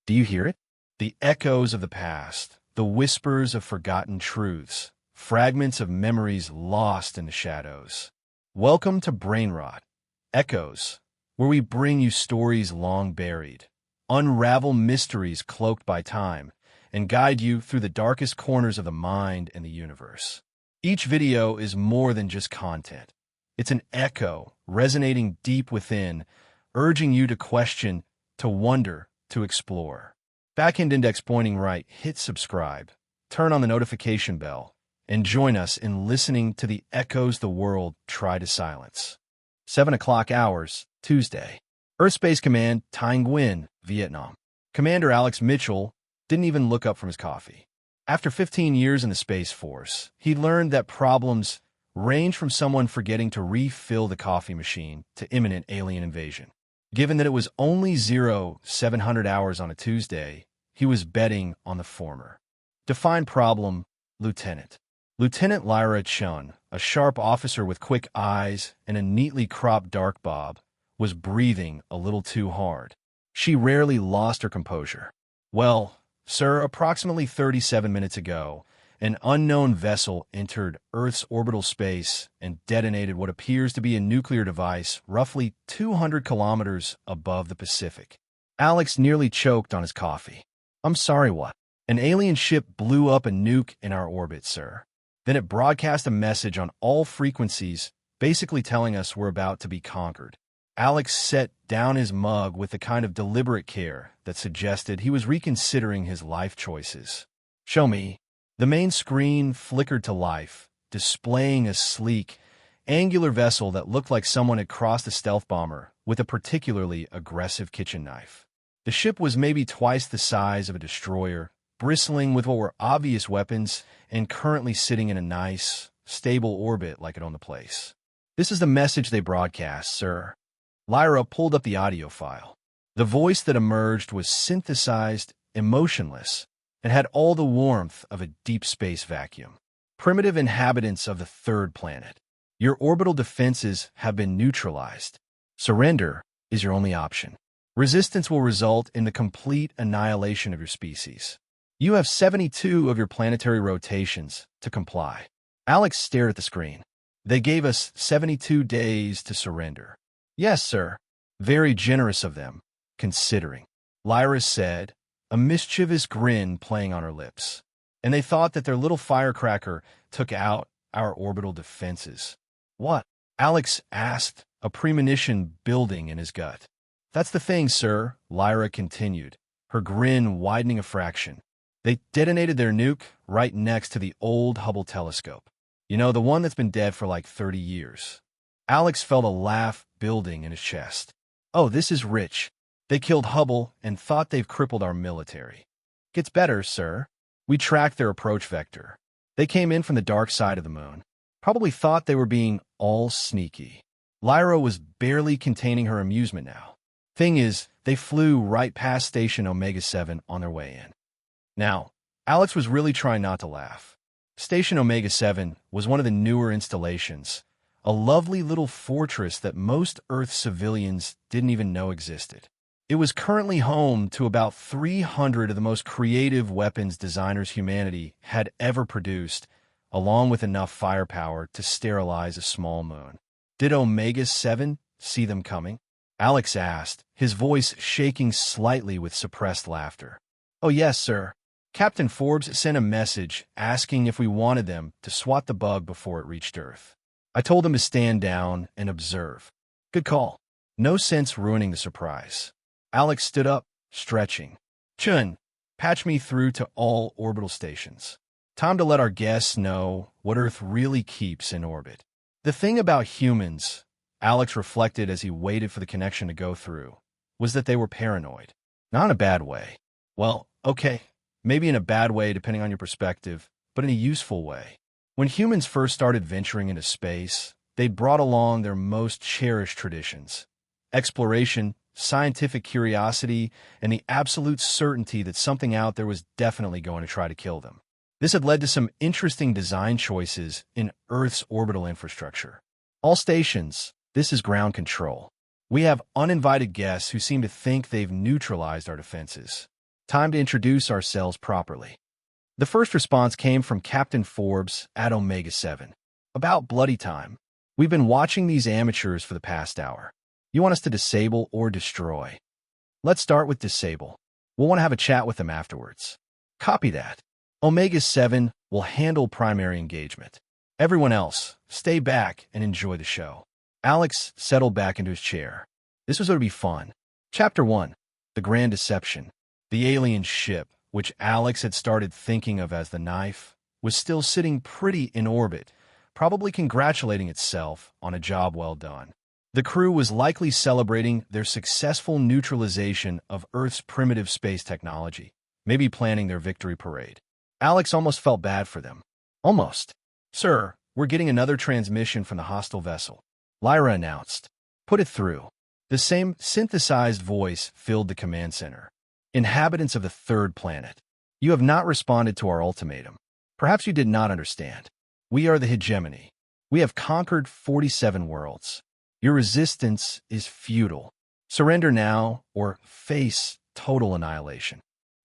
Do you hear it? The echoes of the past, the whispers of forgotten truths, fragments of memories lost in the shadows. Welcome to Brainrot, Echoes, where we bring you stories long buried, unravel mysteries cloaked by time, and guide you through the darkest corners of the mind and the universe. Each video is more than just content. It's an echo resonating deep within, urging you to question, to wonder, to explore. Backend index pointing right, hit subscribe, turn on the notification bell, and join us in listening to the echoes the world tried to silence. 7 o'clock hours, Tuesday. Earth Space Command, Thanh Nguyen, Vietnam. Commander Alex Mitchell didn't even look up from his coffee. After 15 years in the Space Force, he learned that problems range from someone forgetting to refill the coffee machine to imminent alien invasion. Given that it was only 700 hours on a Tuesday, he was betting on the former. Define problem, Lieutenant. Lieutenant Lyra Chun, a sharp officer with quick eyes and a neatly cropped dark bob, was breathing a little too hard. She rarely lost her composure. Well, sir, approximately 37 minutes ago, an unknown vessel entered Earth's orbital space and detonated what appears to be a nuclear device roughly 200 kilometers above the Pacific. Alex nearly choked on his coffee. I'm sorry, what? An alien ship blew up a nuke in our orbit, sir. Then it broadcast a message on all frequencies, basically telling us we're about to be conquered. Alex set down his mug with the kind of deliberate care that suggested he was reconsidering his life choices. Show me. The main screen flickered to life, displaying a sleek, angular vessel that looked like someone had crossed a stealth bomber with a particularly aggressive kitchen knife. The ship was maybe twice the size of a destroyer, bristling with what were obvious weapons and currently sitting in a nice, stable orbit like it owned the place. This is the message they broadcast, sir. Lyra pulled up the audio file. The voice that emerged was synthesized, emotionless, and had all the warmth of a deep space vacuum. Primitive inhabitants of the third planet, your orbital defenses have been neutralized. Surrender is your only option. Resistance will result in the complete annihilation of your species. You have 72 of your planetary rotations to comply. Alex stared at the screen. They gave us 72 days to surrender. Yes, sir. Very generous of them, considering. Lyra said, a mischievous grin playing on her lips. And they thought that their little firecracker took out our orbital defenses. What? Alex asked, a premonition building in his gut. That's the thing, sir, Lyra continued, her grin widening a fraction. They detonated their nuke right next to the old Hubble telescope. You know, the one that's been dead for like 30 years. Alex felt a laugh building in his chest. Oh, this is rich. They killed Hubble and thought they've crippled our military. Gets better, sir. We tracked their approach vector. They came in from the dark side of the moon. Probably thought they were being all sneaky. Lyra was barely containing her amusement now. Thing is, they flew right past Station Omega-7 on their way in. Now, Alex was really trying not to laugh. Station Omega-7 was one of the newer installations, a lovely little fortress that most Earth civilians didn't even know existed. It was currently home to about 300 of the most creative weapons designers humanity had ever produced, along with enough firepower to sterilize a small moon. Did Omega-7 see them coming? Alex asked, his voice shaking slightly with suppressed laughter. Oh yes, sir. Captain Forbes sent a message asking if we wanted them to swat the bug before it reached Earth. I told them to stand down and observe. Good call. No sense ruining the surprise. Alex stood up, stretching. Chun, patch me through to all orbital stations. Time to let our guests know what Earth really keeps in orbit. The thing about humans, Alex reflected as he waited for the connection to go through, was that they were paranoid. Not in a bad way. Well, okay, maybe in a bad way depending on your perspective, but in a useful way. When humans first started venturing into space, they'd brought along their most cherished traditions. Exploration, scientific curiosity, and the absolute certainty that something out there was definitely going to try to kill them. This had led to some interesting design choices in Earth's orbital infrastructure. All stations, this is ground control. We have uninvited guests who seem to think they've neutralized our defenses. Time to introduce ourselves properly. The first response came from Captain Forbes at Omega 7. About bloody time. We've been watching these amateurs for the past hour. You want us to disable or destroy? Let's start with disable. We'll want to have a chat with them afterwards. Copy that. Omega 7 will handle primary engagement. Everyone else, stay back and enjoy the show. Alex settled back into his chair. This was going to be fun. Chapter 1. The Grand Deception. The alien ship, which Alex had started thinking of as the knife, was still sitting pretty in orbit, probably congratulating itself on a job well done. The crew was likely celebrating their successful neutralization of Earth's primitive space technology, maybe planning their victory parade. Alex almost felt bad for them. Almost. Sir, we're getting another transmission from the hostile vessel, Lyra announced. Put it through. The same synthesized voice filled the command center. Inhabitants of the third planet, you have not responded to our ultimatum. Perhaps you did not understand. We are the hegemony. We have conquered 47 worlds. Your resistance is futile. Surrender now or face total annihilation.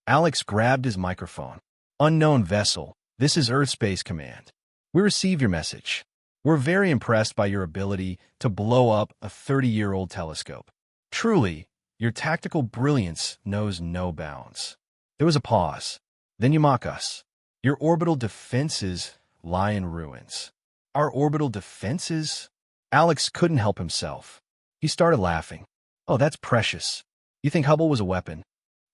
Alex grabbed his microphone. Unknown vessel, this is Earth Space Command. We receive your message. We're very impressed by your ability to blow up a 30-year-old telescope. Truly, your tactical brilliance knows no bounds. There was a pause. Then you mock us. Your orbital defenses lie in ruins. Our orbital defenses? Alex couldn't help himself. He started laughing. Oh, that's precious. You think Hubble was a weapon?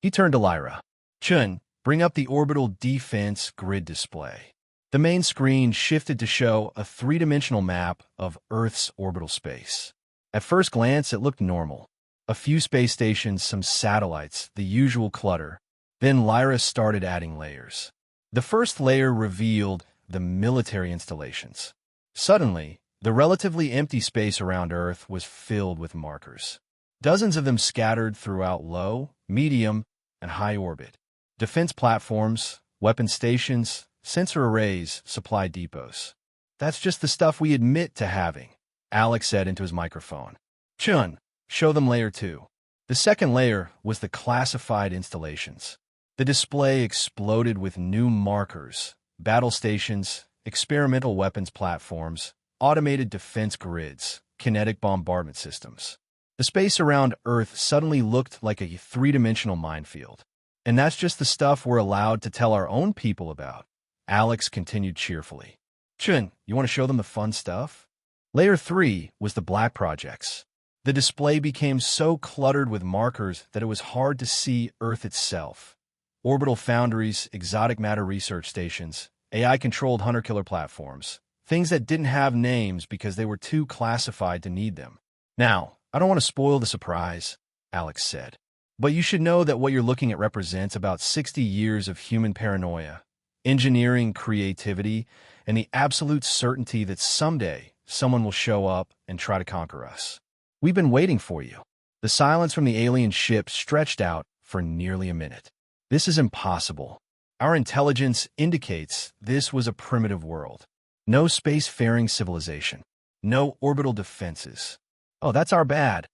He turned to Lyra. Chun, bring up the orbital defense grid display. The main screen shifted to show a three-dimensional map of Earth's orbital space. At first glance, it looked normal. A few space stations, some satellites, the usual clutter. Then Lyra started adding layers. The first layer revealed the military installations. Suddenly, the relatively empty space around Earth was filled with markers. Dozens of them scattered throughout low, medium, and high orbit. Defense platforms, weapon stations, sensor arrays, supply depots. That's just the stuff we admit to having, Alex said into his microphone. Chun, show them layer 2. The second layer was the classified installations. The display exploded with new markers, battle stations, experimental weapons platforms, automated defense grids, kinetic bombardment systems. The space around Earth suddenly looked like a three-dimensional minefield. And that's just the stuff we're allowed to tell our own people about, Alex continued cheerfully. Chun, you want to show them the fun stuff? Layer 3 was the black projects. The display became so cluttered with markers that it was hard to see Earth itself. Orbital foundries, exotic matter research stations, AI-controlled hunter-killer platforms. Things that didn't have names because they were too classified to need them. Now, I don't want to spoil the surprise, Alex said. But you should know that what you're looking at represents about 60 years of human paranoia, engineering creativity, and the absolute certainty that someday someone will show up and try to conquer us. We've been waiting for you. The silence from the alien ship stretched out for nearly a minute. This is impossible. Our intelligence indicates this was a primitive world. No spacefaring civilization. No orbital defenses. Oh, that's our bad,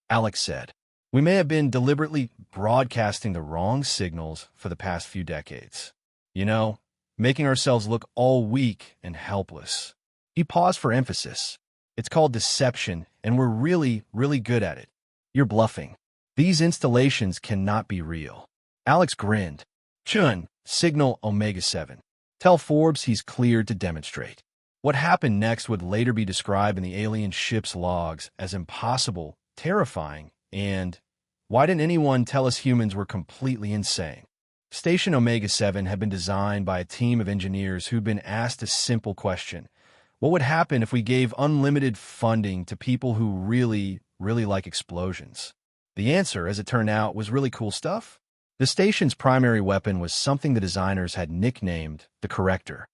Alex said. We may have been deliberately broadcasting the wrong signals for the past few decades. You know, making ourselves look all weak and helpless. He paused for emphasis. It's called deception, and we're really, really good at it. You're bluffing. These installations cannot be real. Alex grinned. Chun, signal Omega 7. Tell Forbes he's cleared to demonstrate. What happened next would later be described in the alien ship's logs as impossible, terrifying, and why didn't anyone tell us humans were completely insane? Station Omega 7 had been designed by a team of engineers who'd been asked a simple question. What would happen if we gave unlimited funding to people who really, really like explosions? The answer, as it turned out, was really cool stuff. The station's primary weapon was something the designers had nicknamed the Corrector.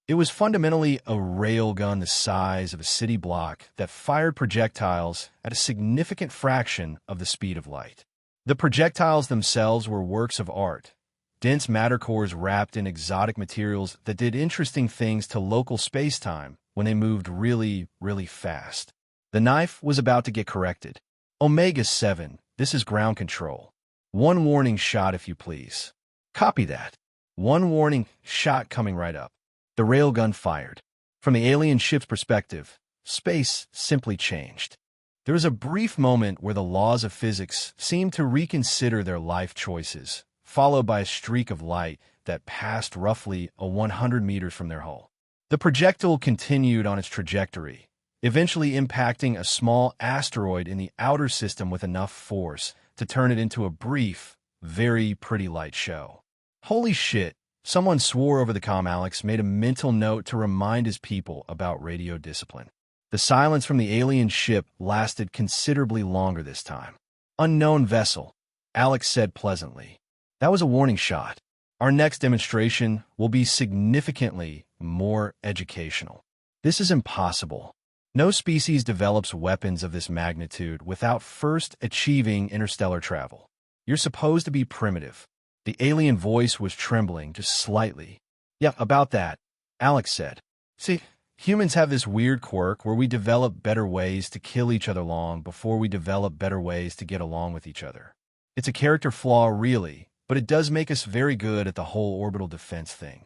It was fundamentally a railgun the size of a city block that fired projectiles at a significant fraction of the speed of light. The projectiles themselves were works of art, dense matter cores wrapped in exotic materials that did interesting things to local space-time when they moved really, really fast. The knife was about to get corrected. Omega 7, this is ground control. One warning shot, if you please. Copy that. One warning shot coming right up. The railgun fired. From the alien ship's perspective, space simply changed. There was a brief moment where the laws of physics seemed to reconsider their life choices, followed by a streak of light that passed roughly 100 meters from their hull. The projectile continued on its trajectory, eventually impacting a small asteroid in the outer system with enough force to turn it into a brief, very pretty light show. Holy shit, someone swore over the comm. Alex made a mental note to remind his people about radio discipline. The silence from the alien ship lasted considerably longer this time. Unknown vessel, Alex said pleasantly. That was a warning shot. Our next demonstration will be significantly more educational. This is impossible. No species develops weapons of this magnitude without first achieving interstellar travel. You're supposed to be primitive. The alien voice was trembling just slightly. Yeah, about that, Alex said. See, humans have this weird quirk where we develop better ways to kill each other long before we develop better ways to get along with each other. It's a character flaw, really, but it does make us very good at the whole orbital defense thing.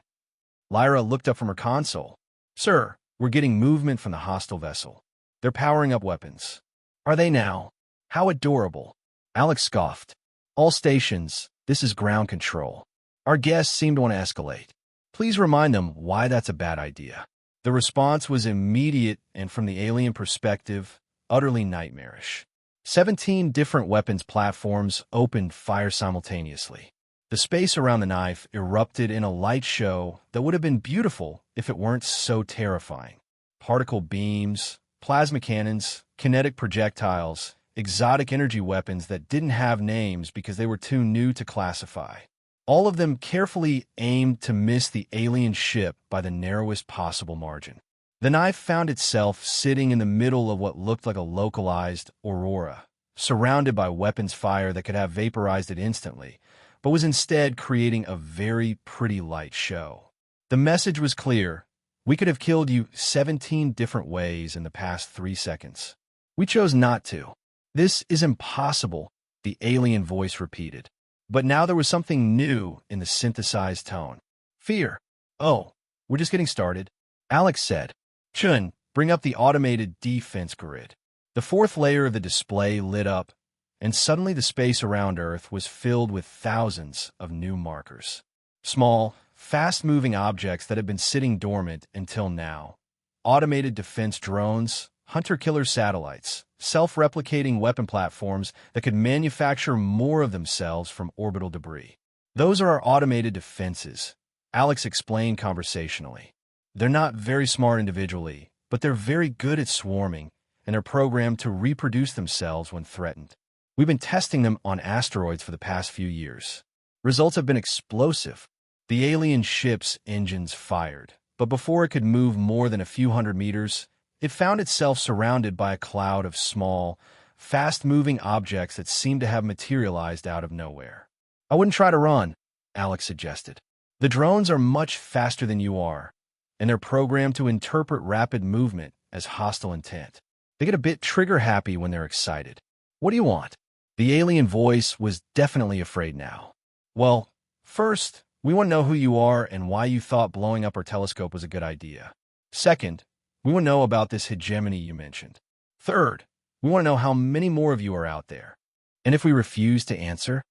Lyra looked up from her console. Sir, we're getting movement from the hostile vessel. They're powering up weapons. Are they now? How adorable. Alex scoffed. All stations, this is ground control. Our guests seem to want to escalate. Please remind them why that's a bad idea. The response was immediate and, from the alien perspective, utterly nightmarish. 17 different weapons platforms opened fire simultaneously. The space around the knife erupted in a light show that would have been beautiful if it weren't so terrifying. Particle beams, plasma cannons, kinetic projectiles, exotic energy weapons that didn't have names because they were too new to classify. All of them carefully aimed to miss the alien ship by the narrowest possible margin. The knife found itself sitting in the middle of what looked like a localized aurora, surrounded by weapons fire that could have vaporized it instantly, but was instead creating a very pretty light show. The message was clear. We could have killed you 17 different ways in the past 3 seconds. We chose not to. This is impossible, the alien voice repeated. But now there was something new in the synthesized tone. Fear. Oh, we're just getting started, Alex said. Chun, bring up the automated defense grid. The fourth layer of the display lit up, and suddenly the space around Earth was filled with thousands of new markers. Small, fast-moving objects that had been sitting dormant until now. Automated defense drones, hunter-killer satellites, self-replicating weapon platforms that could manufacture more of themselves from orbital debris. Those are our automated defenses, Alex explained conversationally. They're not very smart individually, but they're very good at swarming, and are programmed to reproduce themselves when threatened. We've been testing them on asteroids for the past few years. Results have been explosive. The alien ship's engines fired, but before it could move more than a few hundred meters, it found itself surrounded by a cloud of small, fast-moving objects that seemed to have materialized out of nowhere. I wouldn't try to run, Alex suggested. The drones are much faster than you are, and they're programmed to interpret rapid movement as hostile intent. They get a bit trigger-happy when they're excited. What do you want? The alien voice was definitely afraid now. Well, first, we want to know who you are and why you thought blowing up our telescope was a good idea. Second, we want to know about this hegemony you mentioned. Third, we want to know how many more of you are out there. And if we refuse to answer?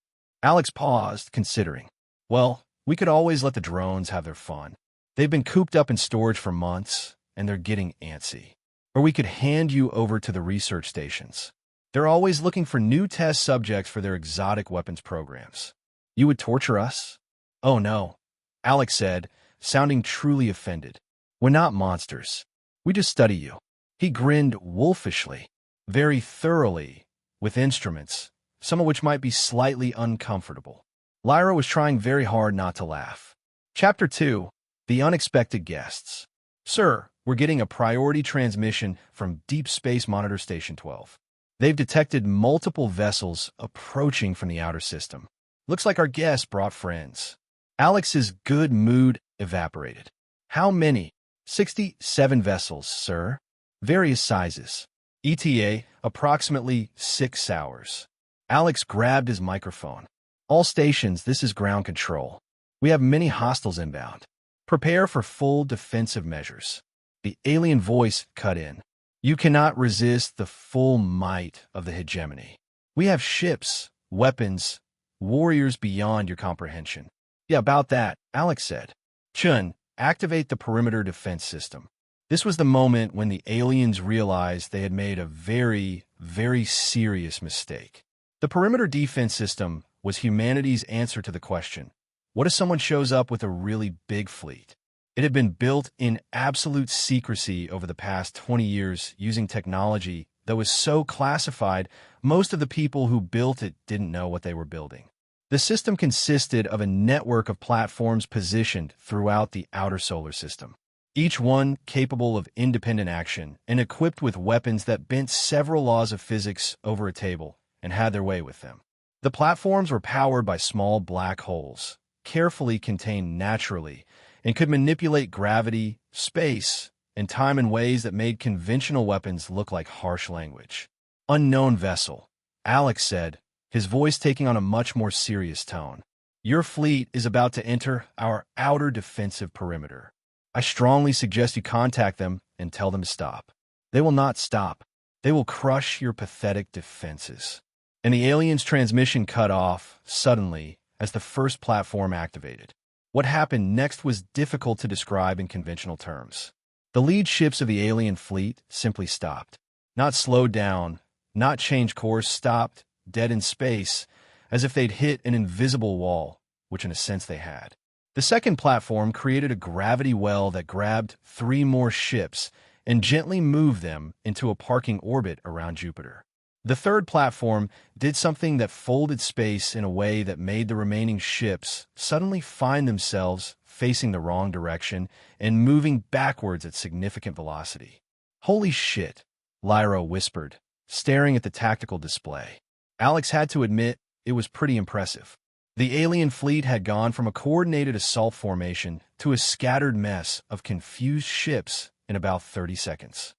Alex paused, considering. Well, we could always let the drones have their fun. They've been cooped up in storage for months, and they're getting antsy. Or we could hand you over to the research stations. They're always looking for new test subjects for their exotic weapons programs. You would torture us? Oh no, Alex said, sounding truly offended. We're not monsters. We just study you. He grinned wolfishly, very thoroughly, with instruments, some of which might be slightly uncomfortable. Lyra was trying very hard not to laugh. Chapter 2. The Unexpected Guests. Sir, we're getting a priority transmission from Deep Space Monitor Station 12. They've detected multiple vessels approaching from the outer system. Looks like our guests brought friends. Alex's good mood evaporated. How many? 67 vessels, sir. Various sizes. ETA, approximately 6 hours. Alex grabbed his microphone. All stations, this is ground control. We have many hostiles inbound. Prepare for full defensive measures. The alien voice cut in. You cannot resist the full might of the hegemony. We have ships, weapons, warriors beyond your comprehension. Yeah, about that, Alex said. Chun, activate the perimeter defense system. This was the moment when the aliens realized they had made a very, very serious mistake. The perimeter defense system was humanity's answer to the question, what if someone shows up with a really big fleet? It had been built in absolute secrecy over the past 20 years using technology that was so classified, most of the people who built it didn't know what they were building. The system consisted of a network of platforms positioned throughout the outer solar system, each one capable of independent action and equipped with weapons that bent several laws of physics over a table and had their way with them. The platforms were powered by small black holes, carefully contained naturally, and could manipulate gravity, space, and time in ways that made conventional weapons look like harsh language. Unknown vessel, Alex said, his voice taking on a much more serious tone. Your fleet is about to enter our outer defensive perimeter. I strongly suggest you contact them and tell them to stop. They will not stop. They will crush your pathetic defenses. And the alien's transmission cut off suddenly as the first platform activated. What happened next was difficult to describe in conventional terms. The lead ships of the alien fleet simply stopped. Not slowed down, not changed course, stopped, dead in space, as if they'd hit an invisible wall, which in a sense they had. The second platform created a gravity well that grabbed 3 more ships and gently moved them into a parking orbit around Jupiter. The third platform did something that folded space in a way that made the remaining ships suddenly find themselves facing the wrong direction and moving backwards at significant velocity. Holy shit, Lyra whispered, staring at the tactical display. Alex had to admit it was pretty impressive. The alien fleet had gone from a coordinated assault formation to a scattered mess of confused ships in about 30 seconds.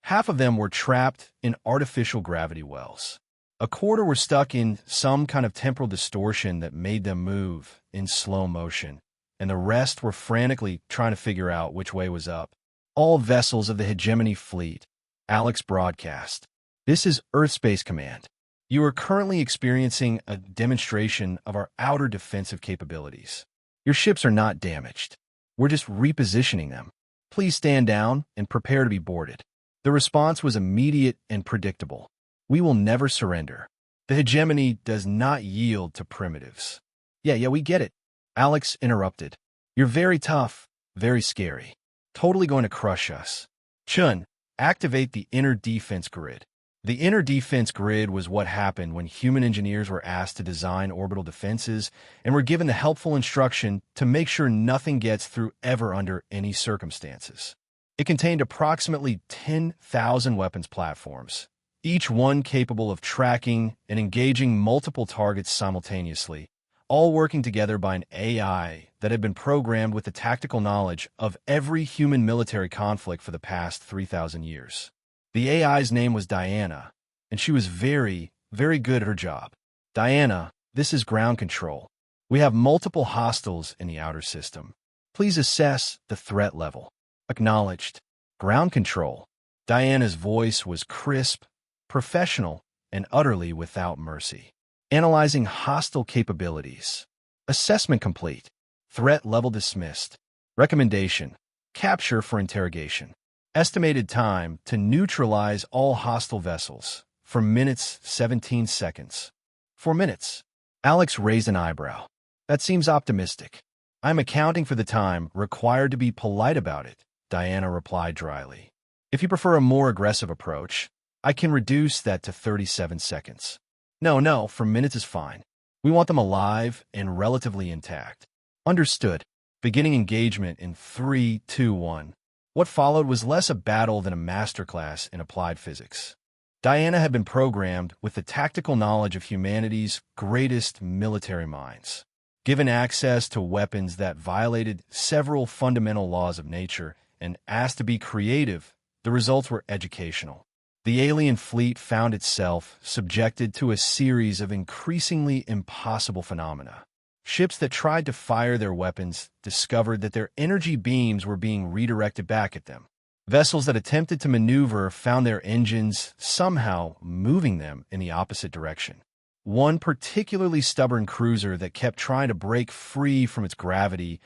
Half of them were trapped in artificial gravity wells. A quarter were stuck in some kind of temporal distortion that made them move in slow motion, and the rest were frantically trying to figure out which way was up. All vessels of the Hegemony Fleet, Alex broadcast. This is Earth Space Command. You are currently experiencing a demonstration of our outer defensive capabilities. Your ships are not damaged. We're just repositioning them. Please stand down and prepare to be boarded. The response was immediate and predictable. We will never surrender. The hegemony does not yield to primitives. Yeah, we get it. Alex interrupted. You're very tough, very scary. Totally going to crush us. Chun, activate the inner defense grid. The inner defense grid was what happened when human engineers were asked to design orbital defenses and were given the helpful instruction to make sure nothing gets through ever under any circumstances. It contained approximately 10,000 weapons platforms, each one capable of tracking and engaging multiple targets simultaneously, all working together by an AI that had been programmed with the tactical knowledge of every human military conflict for the past 3,000 years. The AI's name was Diana, and she was very, very good at her job. Diana, this is ground control. We have multiple hostiles in the outer system. Please assess the threat level. Acknowledged. Ground control. Diana's voice was crisp, professional, and utterly without mercy. Analyzing hostile capabilities. Assessment complete. Threat level dismissed. Recommendation. Capture for interrogation. Estimated time to neutralize all hostile vessels. For minutes, 17 seconds. 4 minutes. Alex raised an eyebrow. That seems optimistic. I'm accounting for the time required to be polite about it, Diana replied dryly. If you prefer a more aggressive approach, I can reduce that to 37 seconds. No, 4 minutes is fine. We want them alive and relatively intact. Understood. Beginning engagement in 3, 2, 1. What followed was less a battle than a masterclass in applied physics. Diana had been programmed with the tactical knowledge of humanity's greatest military minds. Given access to weapons that violated several fundamental laws of nature and asked to be creative, the results were educational. The alien fleet found itself subjected to a series of increasingly impossible phenomena. Ships that tried to fire their weapons discovered that their energy beams were being redirected back at them. Vessels that attempted to maneuver found their engines somehow moving them in the opposite direction. One particularly stubborn cruiser that kept trying to break free from its gravity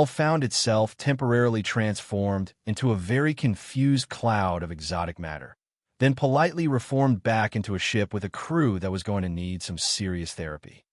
found itself temporarily transformed into a very confused cloud of exotic matter, then politely reformed back into a ship with a crew that was going to need some serious therapy.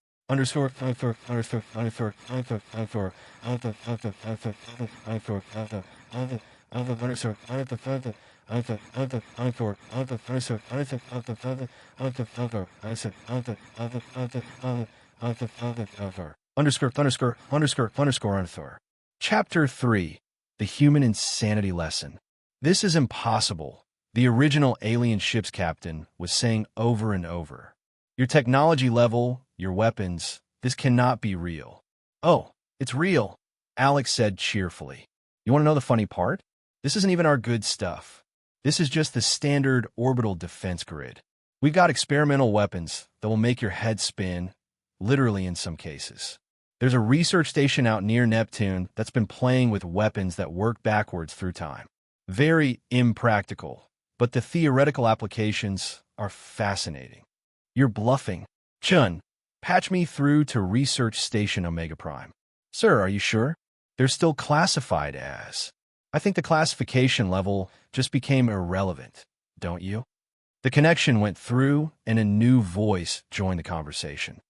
Chapter 3. The Human Insanity Lesson. This is impossible, the original alien ship's captain was saying over and over. Your technology level, your weapons, this cannot be real. Oh, it's real, Alex said cheerfully. You want to know the funny part? This isn't even our good stuff. This is just the standard orbital defense grid. We got experimental weapons that will make your head spin, literally in some cases. There's a research station out near Neptune that's been playing with weapons that work backwards through time. Very impractical, but the theoretical applications are fascinating. You're bluffing. Chun, patch me through to Research Station Omega Prime. Sir, are you sure? They're still classified as. I think the classification level just became irrelevant, don't you? The connection went through, and a new voice joined the conversation.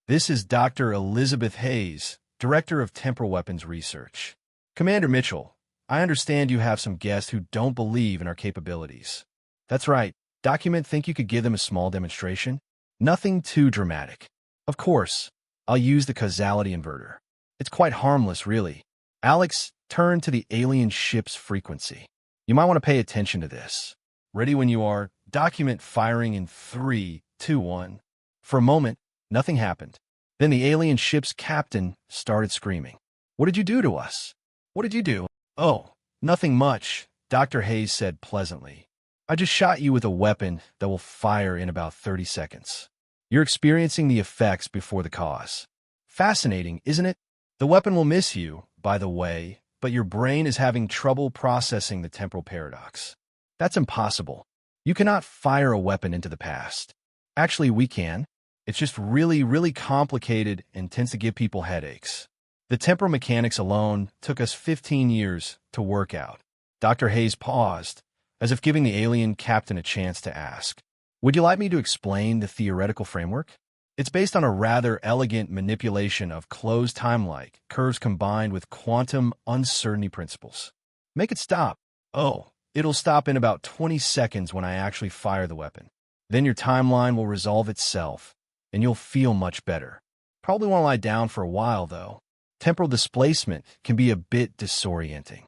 This is Dr. Elizabeth Hayes, Director of Temporal Weapons Research. Commander Mitchell, I understand you have some guests who don't believe in our capabilities. That's right. Document think you could give them a small demonstration? Nothing too dramatic. Of course, I'll use the causality inverter. It's quite harmless, really. Alex turned to the alien ship's frequency. You might want to pay attention to this. Ready when you are. Document firing in 3, 2, 1. For a moment, nothing happened. Then the alien ship's captain started screaming. What did you do to us? What did you do? Oh, nothing much, Dr. Hayes said pleasantly. I just shot you with a weapon that will fire in about 30 seconds. You're experiencing the effects before the cause. Fascinating, isn't it? The weapon will miss you, by the way, but your brain is having trouble processing the temporal paradox. That's impossible. You cannot fire a weapon into the past. Actually, we can. It's just really, really complicated and tends to give people headaches. The temporal mechanics alone took us 15 years to work out. Dr. Hayes paused, as if giving the alien captain a chance to ask. Would you like me to explain the theoretical framework? It's based on a rather elegant manipulation of closed time-like curves combined with quantum uncertainty principles. Make it stop. Oh, it'll stop in about 20 seconds when I actually fire the weapon. Then your timeline will resolve itself, and you'll feel much better. Probably want to lie down for a while, though. Temporal displacement can be a bit disorienting.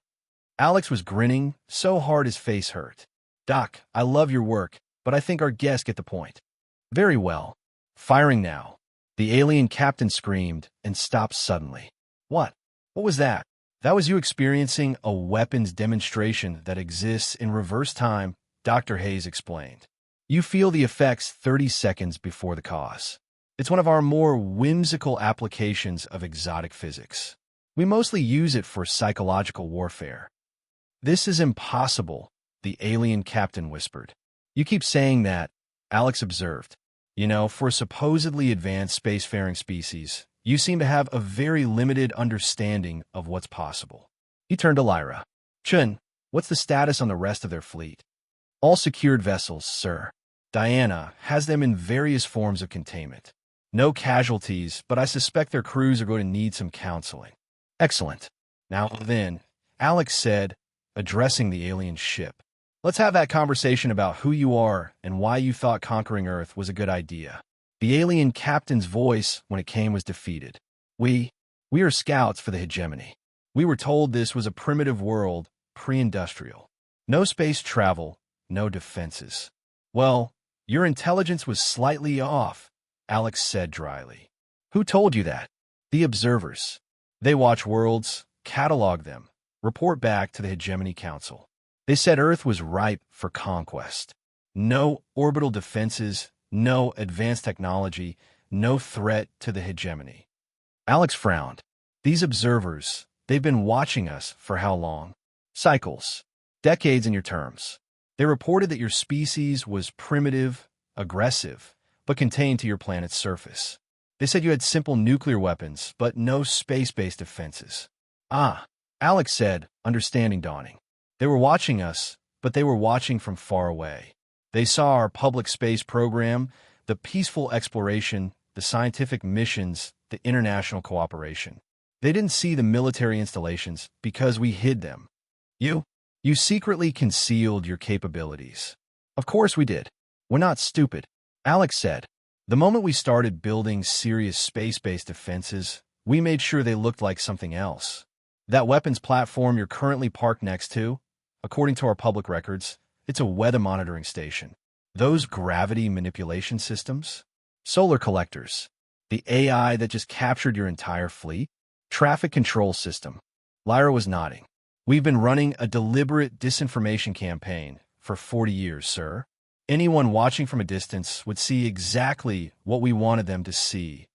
Alex was grinning so hard his face hurt. Doc, I love your work, but I think our guests get the point. Very well. Firing now. The alien captain screamed and stopped suddenly. What? What was that? That was you experiencing a weapons demonstration that exists in reverse time, Dr. Hayes explained. You feel the effects 30 seconds before the cause. It's one of our more whimsical applications of exotic physics. We mostly use it for psychological warfare. This is impossible, the alien captain whispered. You keep saying that, Alex observed. You know, for a supposedly advanced spacefaring species, you seem to have a very limited understanding of what's possible. He turned to Lyra. Chun, what's the status on the rest of their fleet? All secured vessels, sir. Diana has them in various forms of containment. No casualties, but I suspect their crews are going to need some counseling. Excellent. Now then, Alex said, addressing the alien ship. Let's have that conversation about who you are and why you thought conquering Earth was a good idea. The alien captain's voice, when it came, was defeated. We are scouts for the hegemony. We were told this was a primitive world, pre-industrial. No space travel, no defenses. Well, your intelligence was slightly off, Alex said dryly. Who told you that? The observers. They watch worlds, catalog them, report back to the Hegemony Council. They said Earth was ripe for conquest. No orbital defenses, no advanced technology, no threat to the hegemony. Alex frowned. These observers, they've been watching us for how long? Cycles. Decades in your terms. They reported that your species was primitive, aggressive, but contained to your planet's surface. They said you had simple nuclear weapons, but no space-based defenses. Ah, Alex said, understanding dawning. They were watching us, but they were watching from far away. They saw our public space program, the peaceful exploration, the scientific missions, the international cooperation. They didn't see the military installations because we hid them. You secretly concealed your capabilities. Of course we did. We're not stupid. Alex said. The moment we started building serious space-based defenses, we made sure they looked like something else. That weapons platform you're currently parked next to, according to our public records, it's a weather monitoring station. Those gravity manipulation systems? Solar collectors. The AI that just captured your entire fleet? Traffic control system. Lyra was nodding. We've been running a deliberate disinformation campaign for 40 years, sir. Anyone watching from a distance would see exactly what we wanted them to see.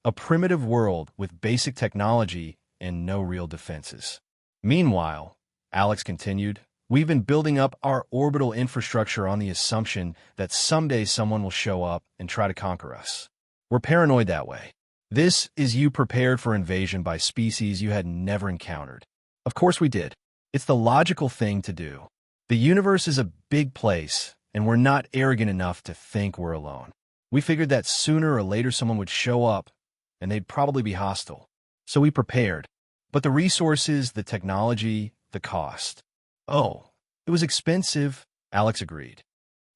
A primitive world with basic technology and no real defenses. Meanwhile, Alex continued, we've been building up our orbital infrastructure on the assumption that someday someone will show up and try to conquer us. We're paranoid that way. This is you prepared for invasion by species you had never encountered. Of course we did. It's the logical thing to do. The universe is a big place, and we're not arrogant enough to think we're alone. We figured that sooner or later someone would show up, and they'd probably be hostile. So we prepared. But the resources, the technology, the cost. Oh, it was expensive, Alex agreed.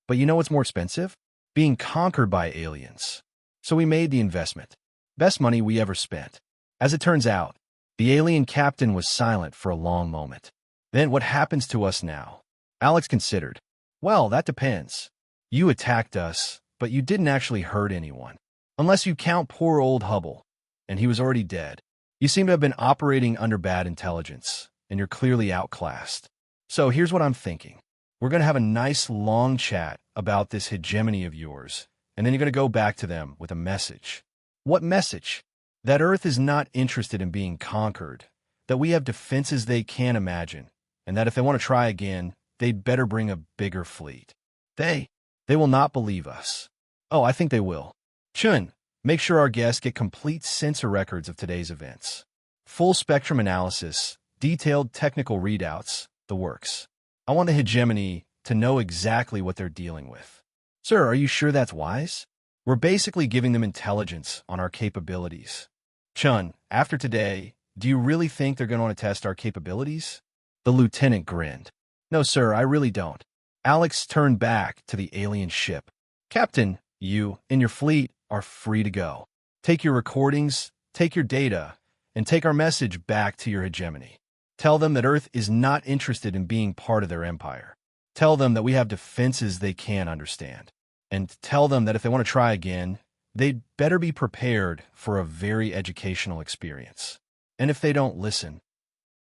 But you know what's more expensive? Being conquered by aliens. So we made the investment. Best money we ever spent. As it turns out, the alien captain was silent for a long moment. Then what happens to us now? Alex considered. Well, that depends. You attacked us, but you didn't actually hurt anyone. Unless you count poor old Hubble, and he was already dead. You seem to have been operating under bad intelligence, and you're clearly outclassed. So here's what I'm thinking. We're going to have a nice long chat about this hegemony of yours, and then you're going to go back to them with a message. What message? That Earth is not interested in being conquered, that we have defenses they can't imagine, and that if they want to try again, they'd better bring a bigger fleet. They will not believe us. Oh, I think they will. Chun, make sure our guests get complete sensor records of today's events. Full spectrum analysis, detailed technical readouts, the works. I want the hegemony to know exactly what they're dealing with. Sir, are you sure that's wise? We're basically giving them intelligence on our capabilities. Chun, after today, do you really think they're going to want to test our capabilities? The lieutenant grinned. No, sir, I really don't. Alex turned back to the alien ship. Captain, you and your fleet are free to go. Take your recordings, take your data, and take our message back to your hegemony. Tell them that Earth is not interested in being part of their empire. Tell them that we have defenses they can't understand. And tell them that if they want to try again, they'd better be prepared for a very educational experience. And if they don't listen,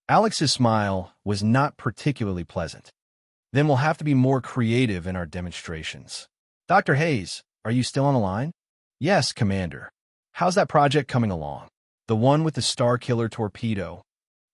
Alex's smile was not particularly pleasant. Then we'll have to be more creative in our demonstrations. Dr. Hayes, are you still on the line? Yes, Commander. How's that project coming along? The one with the Star Killer torpedo.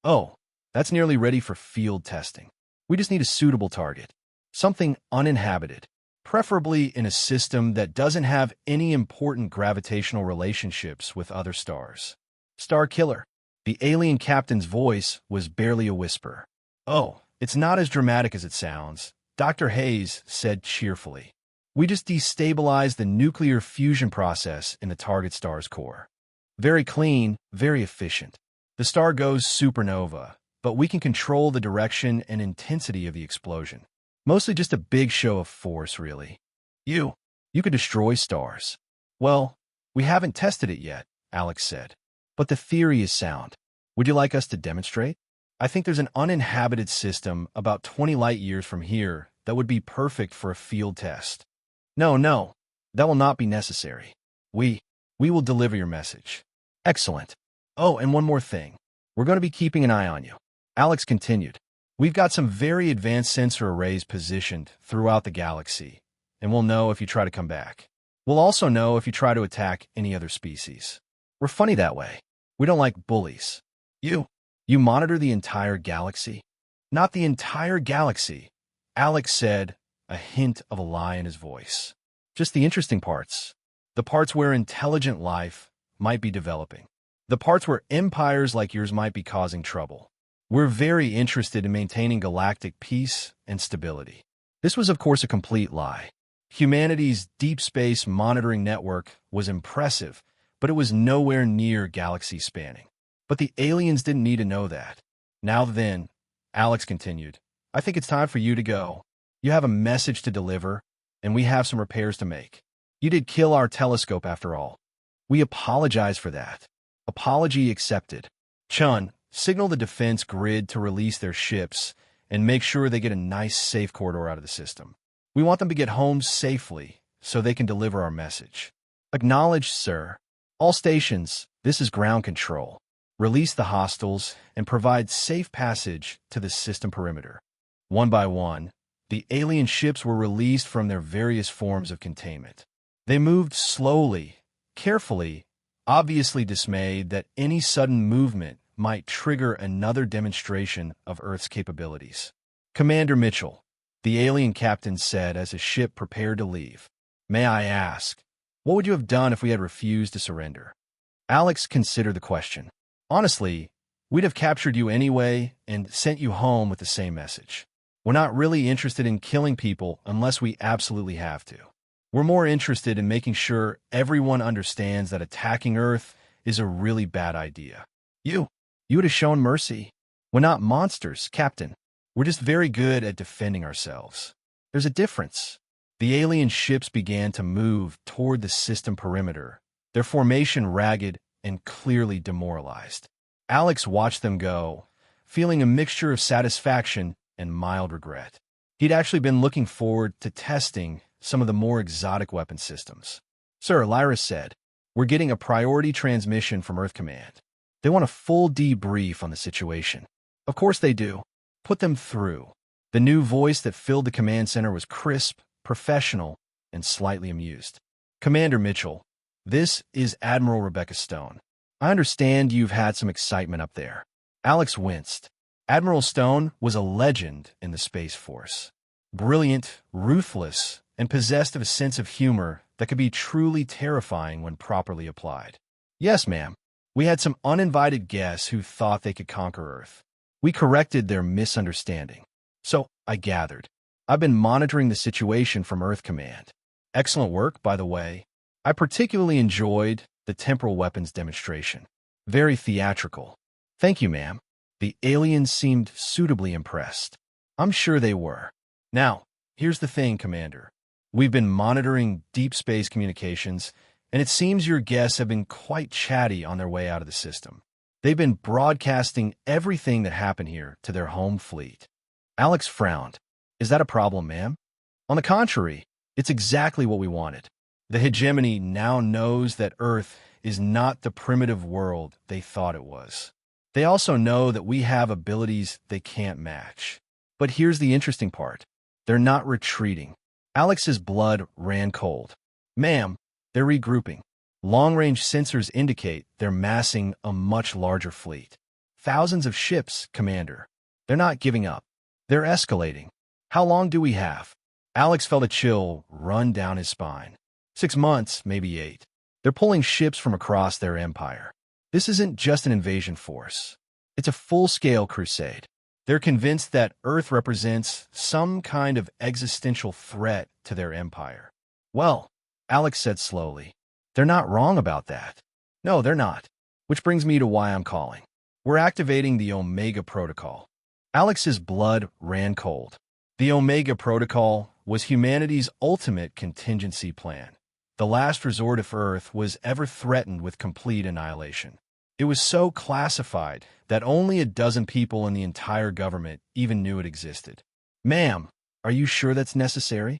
Oh, that's nearly ready for field testing. We just need a suitable target. Something uninhabited. Preferably in a system that doesn't have any important gravitational relationships with other stars. Star Killer. The alien captain's voice was barely a whisper. Oh, it's not as dramatic as it sounds, Dr. Hayes said cheerfully. We just destabilized the nuclear fusion process in the target star's core. Very clean, very efficient. The star goes supernova, but we can control the direction and intensity of the explosion. Mostly just a big show of force, really. You could destroy stars. Well, we haven't tested it yet, Alex said. But the theory is sound. Would you like us to demonstrate? I think there's an uninhabited system about 20 light years from here that would be perfect for a field test. No, that will not be necessary. We will deliver your message. Excellent. Oh, and one more thing. We're going to be keeping an eye on you. Alex continued. We've got some very advanced sensor arrays positioned throughout the galaxy, and we'll know if you try to come back. We'll also know if you try to attack any other species. We're funny that way. We don't like bullies. You monitor the entire galaxy? Not the entire galaxy, Alex said, a hint of a lie in his voice. Just the interesting parts. The parts where intelligent life might be developing. The parts where empires like yours might be causing trouble. We're very interested in maintaining galactic peace and stability. This was, of course, a complete lie. Humanity's deep space monitoring network was impressive, but it was nowhere near galaxy spanning. But the aliens didn't need to know that. Now then, Alex continued, I think it's time for you to go. You have a message to deliver, and we have some repairs to make. You did kill our telescope after all. We apologize for that. Apology accepted. Chun, signal the defense grid to release their ships and make sure they get a nice safe corridor out of the system. We want them to get home safely so they can deliver our message. Acknowledged, sir. All stations, this is ground control. Release the hostiles and provide safe passage to the system perimeter. One by one, the alien ships were released from their various forms of containment. They moved slowly, carefully, obviously dismayed that any sudden movement might trigger another demonstration of Earth's capabilities. Commander Mitchell, the alien captain said as his ship prepared to leave, may I ask, what would you have done if we had refused to surrender? Alex considered the question. Honestly, we'd have captured you anyway and sent you home with the same message. We're not really interested in killing people unless we absolutely have to. We're more interested in making sure everyone understands that attacking Earth is a really bad idea. You would have shown mercy. We're not monsters, Captain. We're just very good at defending ourselves. There's a difference. The alien ships began to move toward the system perimeter, their formation ragged and clearly demoralized. Alex watched them go, feeling a mixture of satisfaction and mild regret. He'd actually been looking forward to testing some of the more exotic weapon systems. Sir, Lyra said, we're getting a priority transmission from Earth Command. They want a full debrief on the situation. Of course they do. Put them through. The new voice that filled the command center was crisp, professional, and slightly amused. Commander Mitchell, this is Admiral Rebecca Stone. I understand you've had some excitement up there. Alex winced. Admiral Stone was a legend in the Space Force. Brilliant, ruthless, and possessed of a sense of humor that could be truly terrifying when properly applied. Yes, ma'am. We had some uninvited guests who thought they could conquer Earth. We corrected their misunderstanding. So, I gathered. I've been monitoring the situation from Earth Command. Excellent work, by the way. I particularly enjoyed the temporal weapons demonstration. Very theatrical. Thank you, ma'am. The aliens seemed suitably impressed. I'm sure they were. Now, here's the thing, Commander. We've been monitoring deep space communications, and it seems your guests have been quite chatty on their way out of the system. They've been broadcasting everything that happened here to their home fleet. Alex frowned. Is that a problem, ma'am? On the contrary, it's exactly what we wanted. The hegemony now knows that Earth is not the primitive world they thought it was. They also know that we have abilities they can't match. But here's the interesting part. They're not retreating. Alex's blood ran cold. Ma'am, they're regrouping. Long-range sensors indicate they're massing a much larger fleet. Thousands of ships, Commander. They're not giving up. They're escalating. How long do we have? Alex felt a chill run down his spine. 6 months, maybe 8. They're pulling ships from across their empire. This isn't just an invasion force. It's a full-scale crusade. They're convinced that Earth represents some kind of existential threat to their empire. Well, Alex said slowly, they're not wrong about that. No, they're not. Which brings me to why I'm calling. We're activating the Omega Protocol. Alex's blood ran cold. The Omega Protocol was humanity's ultimate contingency plan. The last resort if Earth was ever threatened with complete annihilation. It was so classified that only a dozen people in the entire government even knew it existed. Ma'am, are you sure that's necessary?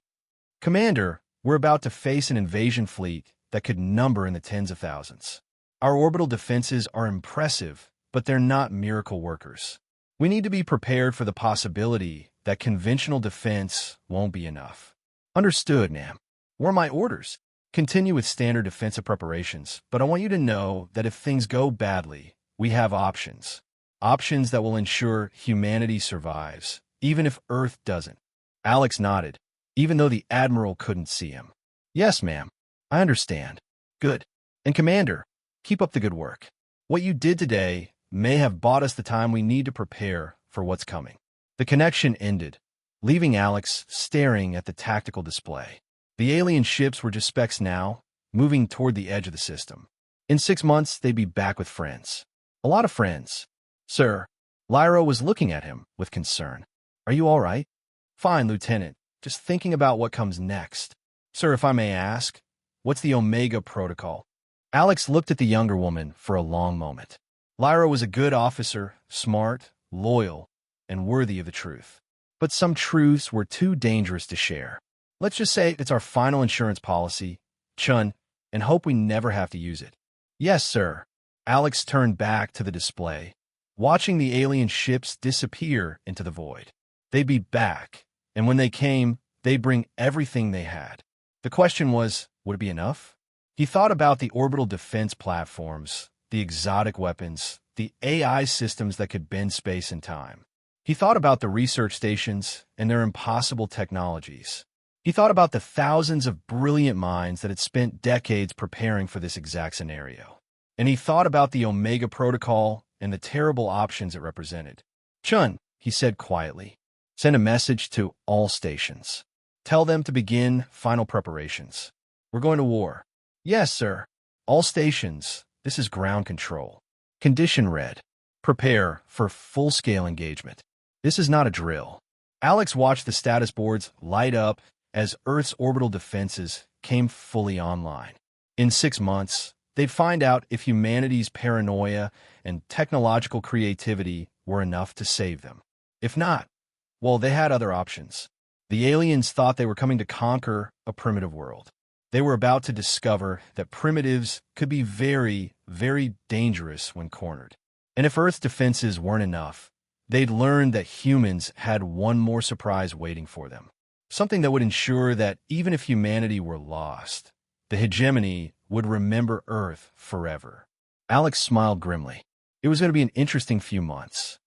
Commander, we're about to face an invasion fleet that could number in the tens of thousands. Our orbital defenses are impressive, but they're not miracle workers. We need to be prepared for the possibility that conventional defense won't be enough. Understood, ma'am. Were my orders. Continue with standard defensive preparations, but I want you to know that if things go badly, we have options. Options that will ensure humanity survives, even if Earth doesn't. Alex nodded, even though the Admiral couldn't see him. Yes, ma'am. I understand. Good. And Commander, keep up the good work. What you did today may have bought us the time we need to prepare for what's coming. The connection ended, leaving Alex staring at the tactical display. The alien ships were just specks now, moving toward the edge of the system. In 6 months, they'd be back with friends. A lot of friends. Sir, Lyra was looking at him with concern. Are you all right? Fine, Lieutenant. Just thinking about what comes next. Sir, if I may ask, what's the Omega Protocol? Alex looked at the younger woman for a long moment. Lyra was a good officer, smart, loyal, and worthy of the truth. But some truths were too dangerous to share. Let's just say it's our final insurance policy, Chun, and hope we never have to use it. Yes, sir. Alex turned back to the display, watching the alien ships disappear into the void. They'd be back, and when they came, they'd bring everything they had. The question was, would it be enough? He thought about the orbital defense platforms, the exotic weapons, the AI systems that could bend space and time. He thought about the research stations and their impossible technologies. He thought about the thousands of brilliant minds that had spent decades preparing for this exact scenario. And he thought about the Omega Protocol and the terrible options it represented. Chun, he said quietly, send a message to all stations. Tell them to begin final preparations. We're going to war. Yes, sir. All stations, this is ground control. Condition red. Prepare for full-scale engagement. This is not a drill. Alex watched the status boards light up as Earth's orbital defenses came fully online. In 6 months, they'd find out if humanity's paranoia and technological creativity were enough to save them. If not, well, they had other options. The aliens thought they were coming to conquer a primitive world. They were about to discover that primitives could be very, very dangerous when cornered. And if Earth's defenses weren't enough, they'd learn that humans had one more surprise waiting for them. Something that would ensure that even if humanity were lost, the hegemony would remember Earth forever. Alex smiled grimly. It was going to be an interesting few months.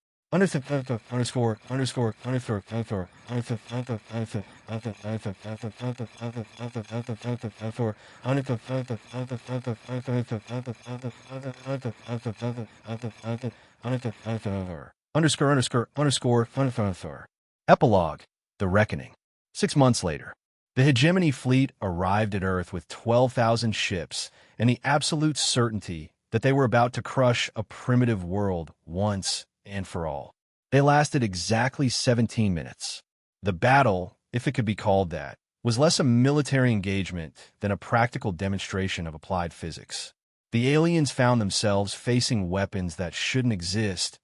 Epilogue, The Reckoning. 6 months later, the hegemony fleet arrived at Earth with 12,000 ships and the absolute certainty that they were about to crush a primitive world once and for all. They lasted exactly 17 minutes. The battle, if it could be called that, was less a military engagement than a practical demonstration of applied physics. The aliens found themselves facing weapons that shouldn't exist,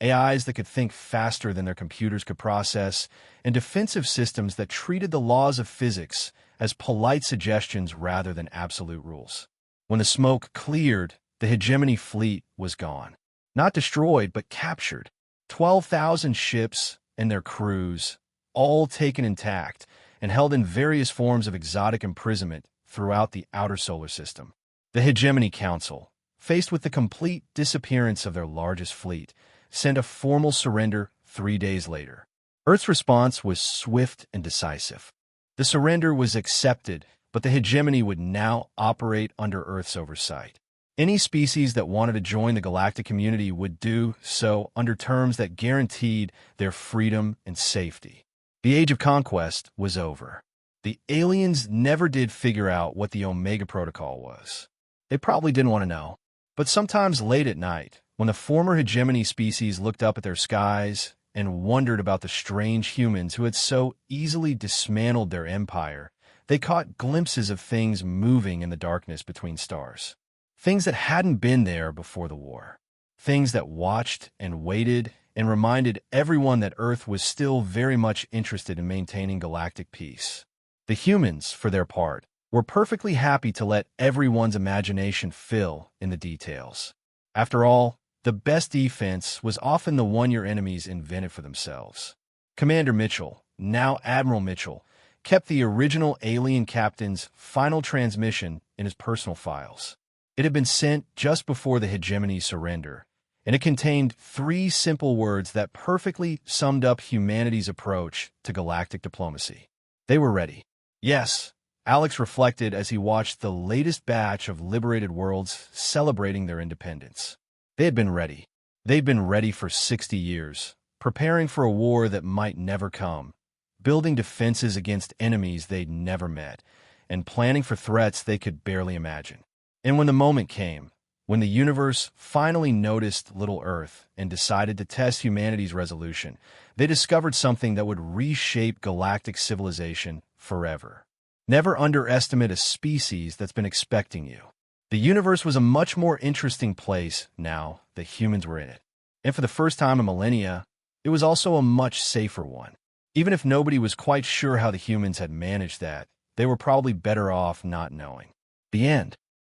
AIs that could think faster than their computers could process, and defensive systems that treated the laws of physics as polite suggestions rather than absolute rules. When the smoke cleared, the hegemony fleet was gone. Not destroyed, but captured. 12,000 ships and their crews, all taken intact and held in various forms of exotic imprisonment throughout the outer solar system. The Hegemony Council, faced with the complete disappearance of their largest fleet, sent a formal surrender 3 days later. Earth's response was swift and decisive. The surrender was accepted, but the hegemony would now operate under Earth's oversight. Any species that wanted to join the galactic community would do so under terms that guaranteed their freedom and safety. The age of conquest was over. The aliens never did figure out what the Omega Protocol was. They probably didn't want to know. But sometimes late at night, when the former hegemony species looked up at their skies and wondered about the strange humans who had so easily dismantled their empire, they caught glimpses of things moving in the darkness between stars. Things that hadn't been there before the war. Things that watched and waited and reminded everyone that Earth was still very much interested in maintaining galactic peace. The humans, for their part, were perfectly happy to let everyone's imagination fill in the details. After all, the best defense was often the one your enemies invented for themselves. Commander Mitchell, now Admiral Mitchell, kept the original alien captain's final transmission in his personal files. It had been sent just before the hegemony's surrender, and it contained 3 simple words that perfectly summed up humanity's approach to galactic diplomacy. They were ready. Yes, Alex reflected as he watched the latest batch of liberated worlds celebrating their independence. They had been ready. They'd been ready for 60 years, preparing for a war that might never come, building defenses against enemies they'd never met, and planning for threats they could barely imagine. And when the moment came, when the universe finally noticed little Earth and decided to test humanity's resolution, they discovered something that would reshape galactic civilization forever. Never underestimate a species that's been expecting you. The universe was a much more interesting place now that humans were in it. And for the first time in millennia, it was also a much safer one. Even if nobody was quite sure how the humans had managed that, they were probably better off not knowing. The end.